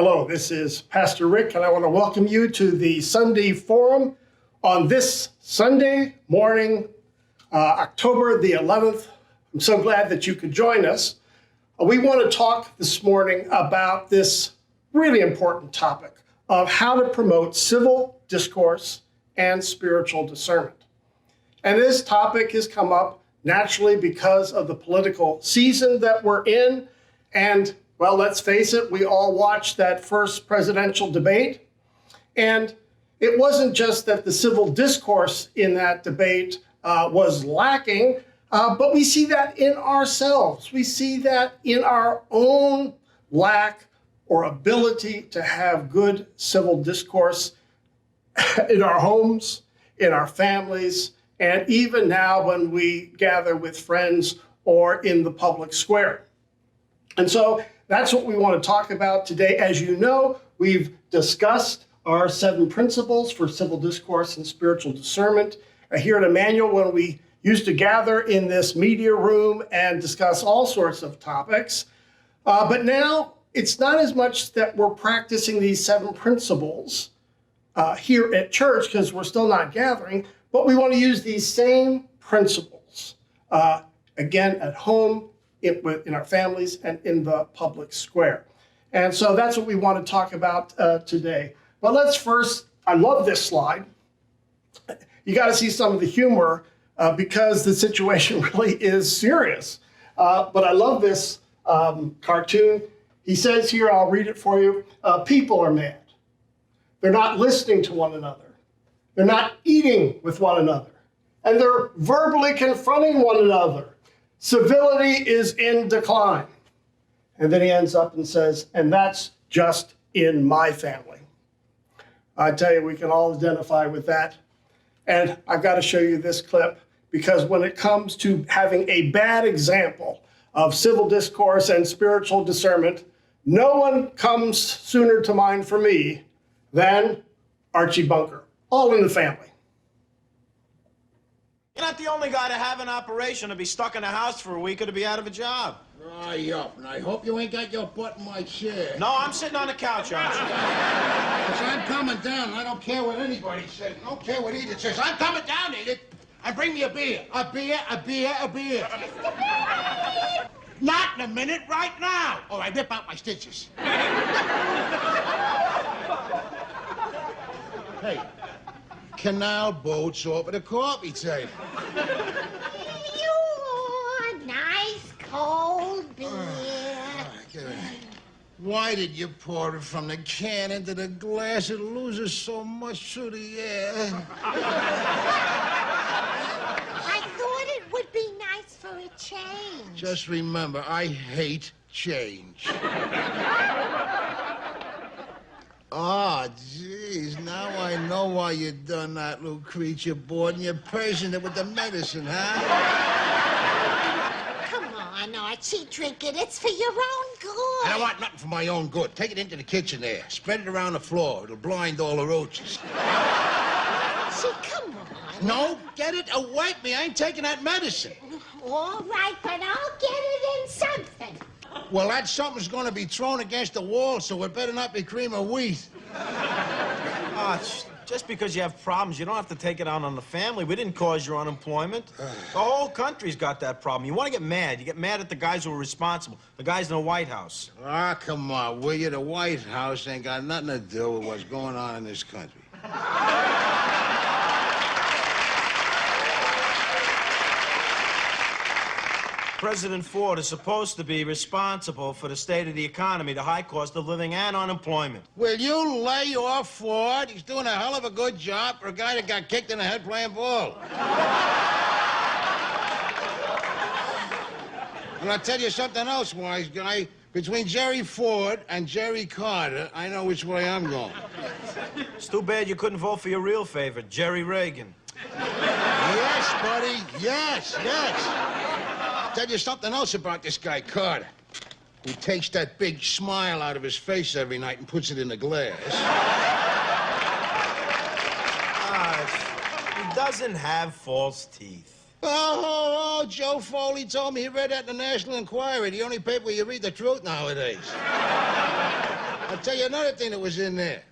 Hello, this is Pastor Rick, and I want to welcome you to the Sunday Forum on this Sunday morning, October the 11th. I'm so glad that you could join us. We want to talk this morning about this really important topic of how to promote civil discourse and spiritual discernment. And this topic has come up naturally because of the political season that we're in. And, well, let's face it, we all watched that first presidential debate. And it wasn't just that the civil discourse in that debate was lacking, but we see that in ourselves. We see that in our own lack or ability to have good civil discourse in our homes, in our families, and even now when we gather with friends or in the public square. And so that's what we want to talk about today. As you know, we've discussed our 7 principles for civil discourse and spiritual discernment here at Emmanuel when we used to gather in this media room and discuss all sorts of topics. But now it's not as much that we're practicing these 7 principles here at church because we're still not gathering, but we want to use these same principles, again, at home, in our families, and in the public square. And so that's what we want to talk about today. But let's first, I love this slide. You got to see some of the humor because the situation really is serious. But I love this cartoon. He says here, I'll read it for you, people are mad. They're not listening to one another. They're not eating with one another. And they're verbally confronting one another. Civility is in decline. And then he ends up and says, and that's just in my family. I tell you, we can all identify with that. And I've got to show you this clip because when it comes to having a bad example of civil discourse and spiritual discernment, no one comes sooner to mind for me than Archie Bunker. All in the family. You're not the only guy to have an operation, to be stuck in a house for a week, or to be out of a job. Dry up, and I hope you ain't got your butt in my chair. No, I'm sitting on the couch, aren't you? Because I'm coming down, and I don't care what anybody says. I don't care what Edith says. I'm coming down, Edith. And bring me a beer. A beer, a beer, a beer. Not in a minute, right now. Or I rip out my stitches. Hey, canal boats over the coffee table. Your nice cold beer. Why did you pour it from the can into the glass? It loses so much through the air. I thought it would be nice for a change. Just remember, I hate change. Oh, geez, now I know why you done that, little creature, board, and you're Persian it with the medicine, huh? Come on, Archie, drink it. It's for your own good. I don't want nothing for my own good. Take it into the kitchen there. Spread it around the floor. It'll blind all the roaches. Archie, come on. No, get it away from me. I ain't taking that medicine. All right, but I'll get it in something. Well, that something's going to be thrown against the wall, so it better not be cream of wheat. Just because you have problems, you don't have to take it out on the family. We didn't cause your unemployment. The whole country's got that problem. You want to get mad. You get mad at the guys who are responsible, the guys in the White House. Ah, come on, will you? The White House ain't got nothing to do with what's going on in this country. President Ford is supposed to be responsible for the state of the economy, the high cost of living, and unemployment. Will you lay off Ford? He's doing a hell of a good job for a guy that got kicked in the head playing ball. And I'll tell you something else, wise guy. Between Jerry Ford and Jerry Carter, I know which way I'm going. It's too bad you couldn't vote for your real favorite, Jerry Reagan. Yes, buddy. Yes, yes. Tell you something else about this guy, Carter. He takes that big smile out of his face every night and puts it in the glass. He doesn't have false teeth. Oh, Joe Foley told me he read that in the National Enquirer, the only paper where you read the truth nowadays. I'll tell you another thing that was in there.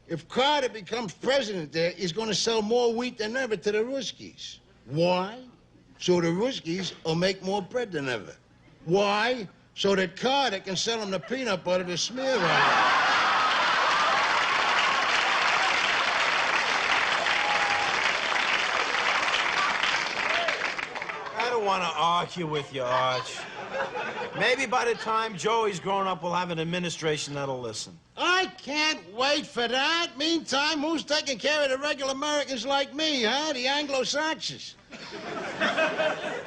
If Carter becomes president there, he's going to sell more wheat than ever to the Ruskies. Why? So the Ruskies will make more bread than ever. Why? So that Carter can sell them the peanut butter to smear on it. I don't want to argue with you, Arch. Maybe by the time Joey's grown up, we'll have an administration that'll listen. I can't wait for that. Meantime, who's taking care of the regular Americans like me, huh? The Anglo-Saxons.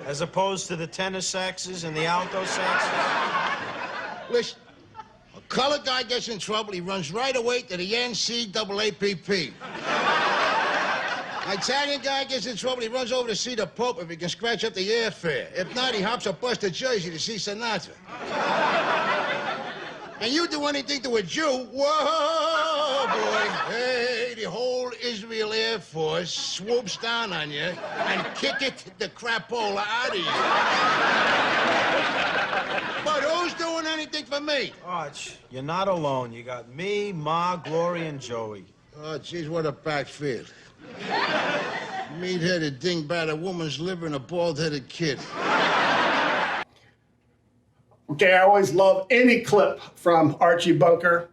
As opposed to the tennis saxes and the alto saxes? Listen, a colored guy gets in trouble, he runs right away to the NCAAPP. An Italian guy gets in trouble, he runs over to see the Pope if he can scratch up the airfare. If not, he hops a bus to Jersey to see Sinatra. And you do anything to a Jew, whoa, boy. Hey, the whole Israel Air Force swoops down on you and kick it the crapola out of you. But who's doing anything for me? Arch, you're not alone. You got me, Ma, Glory, and Joey. Oh, geez, what a backfield. Meat-headed dingbat, a woman's liver, and a bald-headed kid. Okay, I always love any clip from Archie Bunker.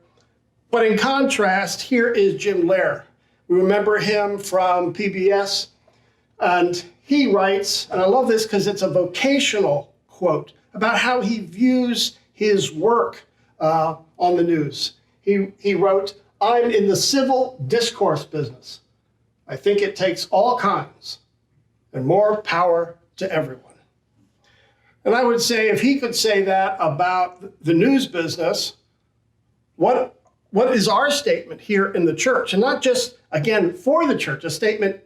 But in contrast, here is Jim Lehrer. We remember him from PBS, and he writes, and I love this because it's a vocational quote, about how he views his work on the news. He wrote, "I'm in the civil discourse business. I think it takes all kinds and more power to everyone." And I would say if he could say that about the news business, what is our statement here in the church? And not just, again, for the church, a statement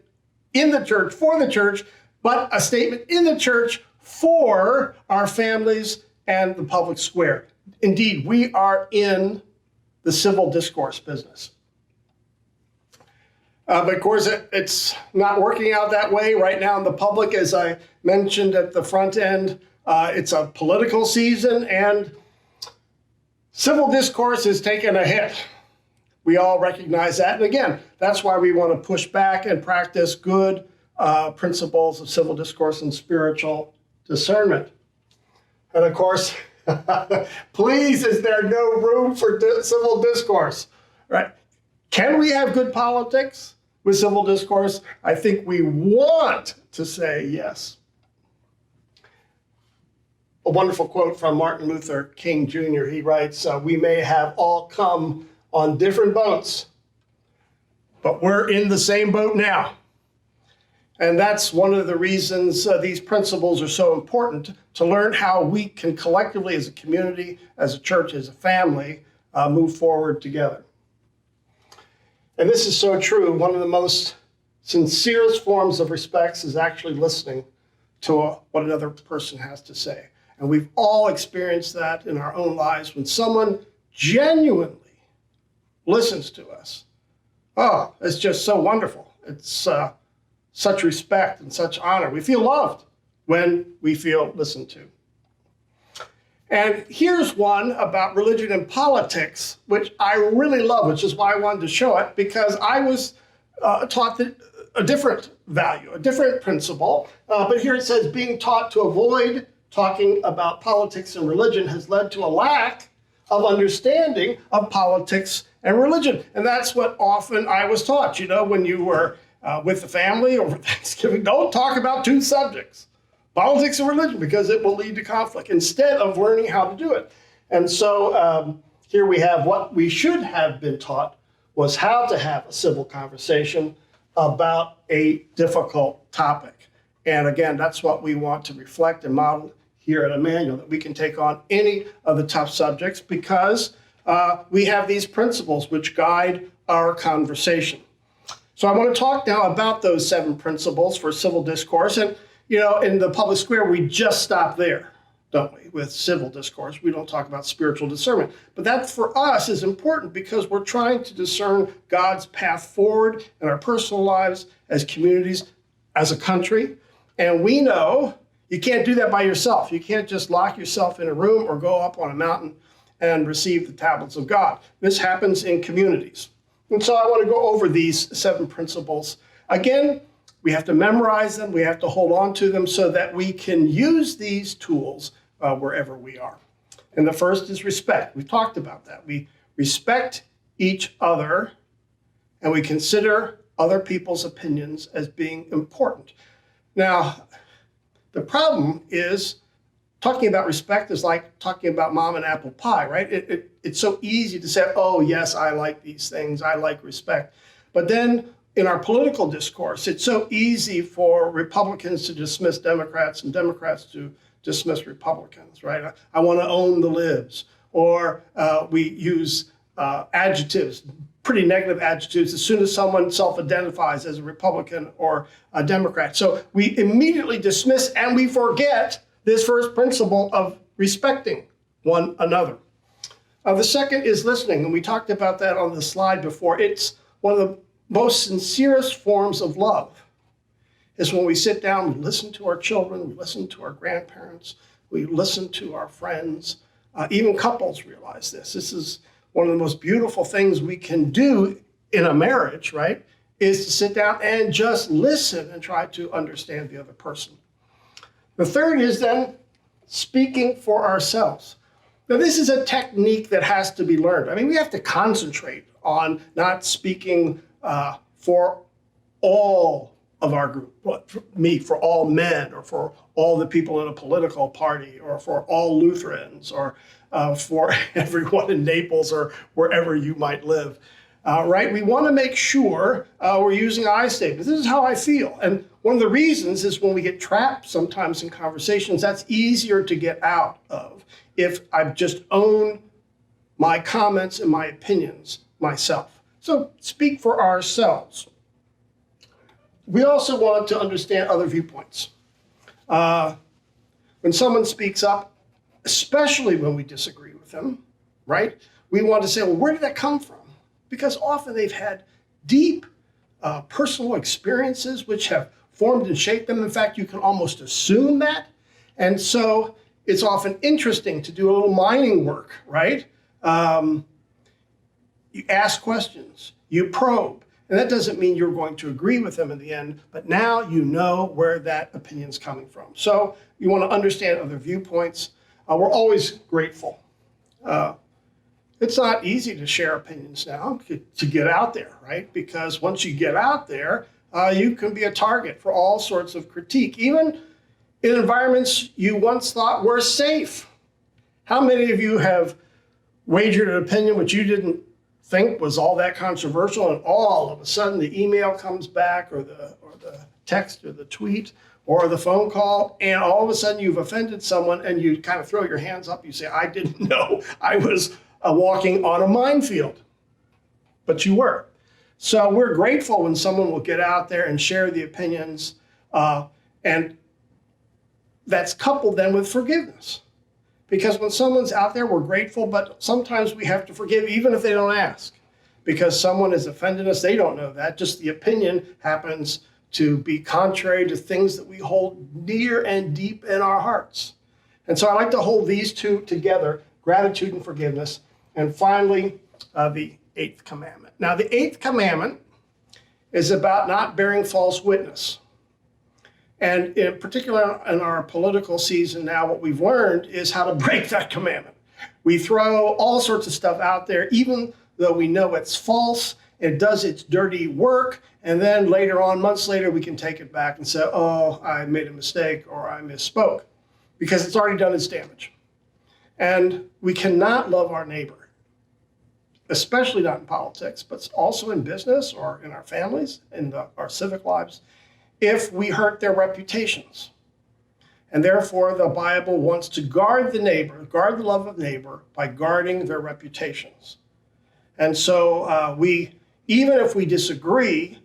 in the church for the church, but a statement in the church for our families and the public square. Indeed, we are in the civil discourse business. But of course, it's not working out that way right now in the public. As I mentioned at the front end, it's a political season, and civil discourse is taking a hit. We all recognize that. And again, that's why we want to push back and practice good principles of civil discourse and spiritual discernment. And of course, please, is there no room for civil discourse? Right? Can we have good politics with civil discourse? I think we want to say yes. A wonderful quote from Martin Luther King Jr. He writes, "We may have all come on different boats, but we're in the same boat now." And that's one of the reasons these principles are so important, to learn how we can collectively as a community, as a church, as a family, move forward together. And this is so true. One of the most sincerest forms of respect is actually listening to what another person has to say. And we've all experienced that in our own lives when someone genuinely listens to us. Oh, it's just so wonderful. It's such respect and such honor. We feel loved when we feel listened to. And here's one about religion and politics, which I really love, which is why I wanted to show it, because I was taught a different value, a different principle. But here it says, being taught to avoid talking about politics and religion has led to a lack of understanding of politics and religion. And that's what often I was taught. You know, when you were with the family over Thanksgiving, don't talk about two subjects, politics and religion, because it will lead to conflict, instead of learning how to do it. And so here we have what we should have been taught was how to have a civil conversation about a difficult topic. And again, that's what we want to reflect and model here at Emmanuel, that we can take on any of the tough subjects because we have these principles which guide our conversation. So I want to talk now about those 7 principles for civil discourse. And, you know, in the public square, we just stop there, don't we, with civil discourse. We don't talk about spiritual discernment. But that, for us, is important because we're trying to discern God's path forward in our personal lives, as communities, as a country. And we know you can't do that by yourself. You can't just lock yourself in a room or go up on a mountain and receive the tablets of God. This happens in communities. And so I want to go over these 7 principles. Again, we have to memorize them. We have to hold on to them so that we can use these tools wherever we are. And the first is respect. We've talked about that. We respect each other, and we consider other people's opinions as being important. Now, the problem is talking about respect is like talking about mom and apple pie, right? It's so easy to say, oh, yes, I like these things. I like respect. But then in our political discourse, it's so easy for Republicans to dismiss Democrats and Democrats to dismiss Republicans, right? I want to own the libs. Or we use adjectives, pretty negative adjectives, as soon as someone self-identifies as a Republican or a Democrat. So we immediately dismiss and we forget this first principle of respecting one another. The second is listening, and we talked about that on the slide before. It's one of the most sincerest forms of love is when we sit down, we listen to our children, we listen to our grandparents, we listen to our friends. Even couples realize this. This is one of the most beautiful things we can do in a marriage, right? Is to sit down and just listen and try to understand the other person. The third is then speaking for ourselves. Now, this is a technique that has to be learned. I mean, we have to concentrate on not speaking for all of our group, for all men, or for all the people in a political party, or for all Lutherans, or for everyone in Naples, or wherever you might live, right? We want to make sure we're using I statements. This is how I feel. And one of the reasons is when we get trapped sometimes in conversations, that's easier to get out of if I just own my comments and my opinions myself. So speak for ourselves. We also want to understand other viewpoints. When someone speaks up, especially when we disagree with them, right? We want to say, well, where did that come from? Because often they've had deep personal experiences which have formed and shaped them. In fact, you can almost assume that. And so it's often interesting to do a little mining work, right? You ask questions, you probe, and that doesn't mean you're going to agree with them in the end, but now you know where that opinion's coming from. So you want to understand other viewpoints. We're always grateful. It's not easy to share opinions now, to get out there, right? Because once you get out there, you can be a target for all sorts of critique, even in environments you once thought were safe. How many of you have wagered an opinion which you didn't think was all that controversial, and all of a sudden the email comes back, or the text, or the tweet, or the phone call, and all of a sudden you've offended someone, and you kind of throw your hands up. You say, I didn't know I was walking on a minefield, but you were. So we're grateful when someone will get out there and share the opinions, and that's coupled then with forgiveness. Because when someone's out there, we're grateful, but sometimes we have to forgive even if they don't ask. Because someone has offended us, they don't know that. Just the opinion happens to be contrary to things that we hold near and deep in our hearts. And so I like to hold these two together, gratitude and forgiveness. And finally, the 8th commandment. Now, the 8th commandment is about not bearing false witness. And in particular, in our political season now, what we've learned is how to break that commandment. We throw all sorts of stuff out there, even though we know it's false. It does its dirty work. And then later on, months later, we can take it back and say, oh, I made a mistake, or I misspoke, because it's already done its damage. And we cannot love our neighbor, especially not in politics, but also in business or in our families, in our civic lives, if we hurt their reputations. And therefore, the Bible wants to guard the neighbor, guard the love of neighbor, by guarding their reputations. And so even if we disagree,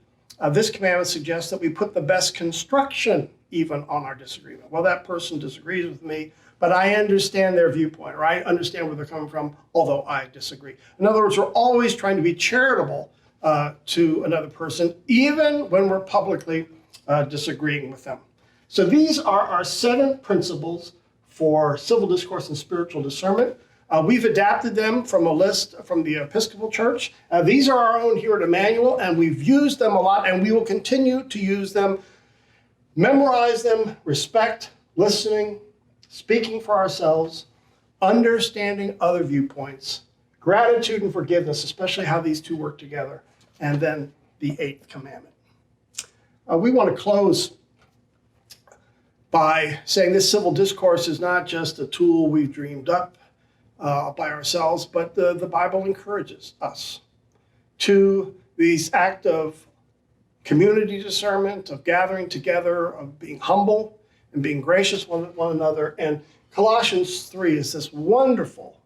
this commandment suggests that we put the best construction even on our disagreement. Well, that person disagrees with me, but I understand their viewpoint, or I understand where they're coming from, although I disagree. In other words, we're always trying to be charitable to another person, even when we're publicly disagreeing with them. So these are our 7 principles for civil discourse and spiritual discernment. We've adapted them from a list from the Episcopal Church. These are our own here at Emmanuel, and we've used them a lot, and we will continue to use them. Memorize them, respect, listening, speaking for ourselves, understanding other viewpoints, gratitude and forgiveness, especially how these two work together, and then the 8th commandment. We want to close by saying this civil discourse is not just a tool we've dreamed up by ourselves, but the Bible encourages us to these act of community discernment, of gathering together, of being humble and being gracious with one another. And Colossians 3 is this wonderful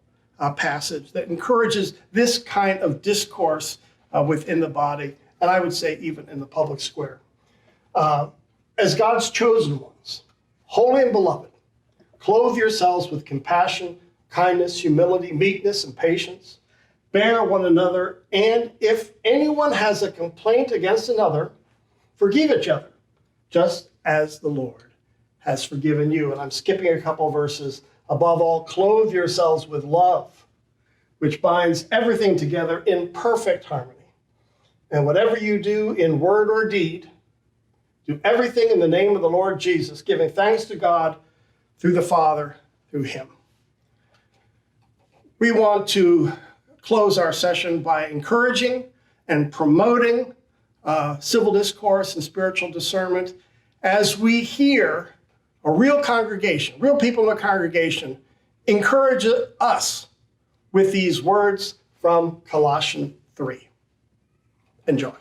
passage that encourages this kind of discourse within the body, and I would say even in the public square. As God's chosen ones, holy and beloved, clothe yourselves with compassion, kindness, humility, meekness, and patience. Bear one another, and if anyone has a complaint against another, forgive each other, just as the Lord has forgiven you. And I'm skipping a couple verses. Above all, clothe yourselves with love, which binds everything together in perfect harmony. And whatever you do in word or deed, do everything in the name of the Lord Jesus, giving thanks to God through the Father, through him. We want to close our session by encouraging and promoting civil discourse and spiritual discernment as we hear a real congregation, real people in the congregation, encourage us with these words from Colossians 3. Enjoy.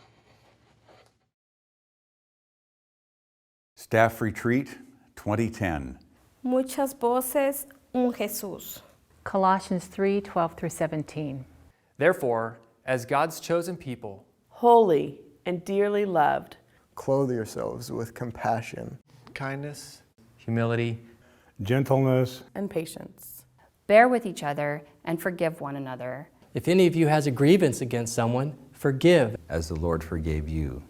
Staff Retreat 2010. Muchas voces, un Jesús. Colossians 3:12-17. Therefore, as God's chosen people, holy and dearly loved, clothe yourselves with compassion, kindness, humility, gentleness, and patience. Bear with each other and forgive one another. If any of you has a grievance against someone, forgive, as the Lord forgave you.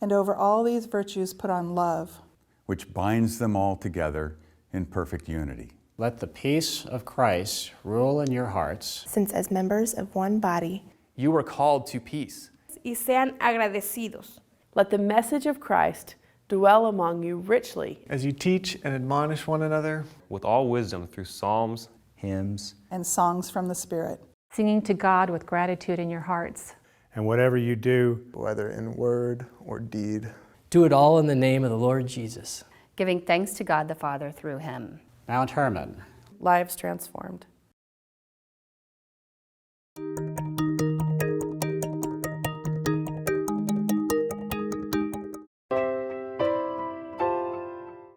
And over all these virtues put on love, which binds them all together in perfect unity. Let the peace of Christ rule in your hearts. Since as members of one body, you were called to peace. Y sean agradecidos. Let the message of Christ dwell among you richly. As you teach and admonish one another with all wisdom through psalms, hymns, and songs from the Spirit. Singing to God with gratitude in your hearts. And whatever you do, whether in word or deed, do it all in the name of the Lord Jesus, giving thanks to God the Father through him. Mount Hermon. Lives transformed.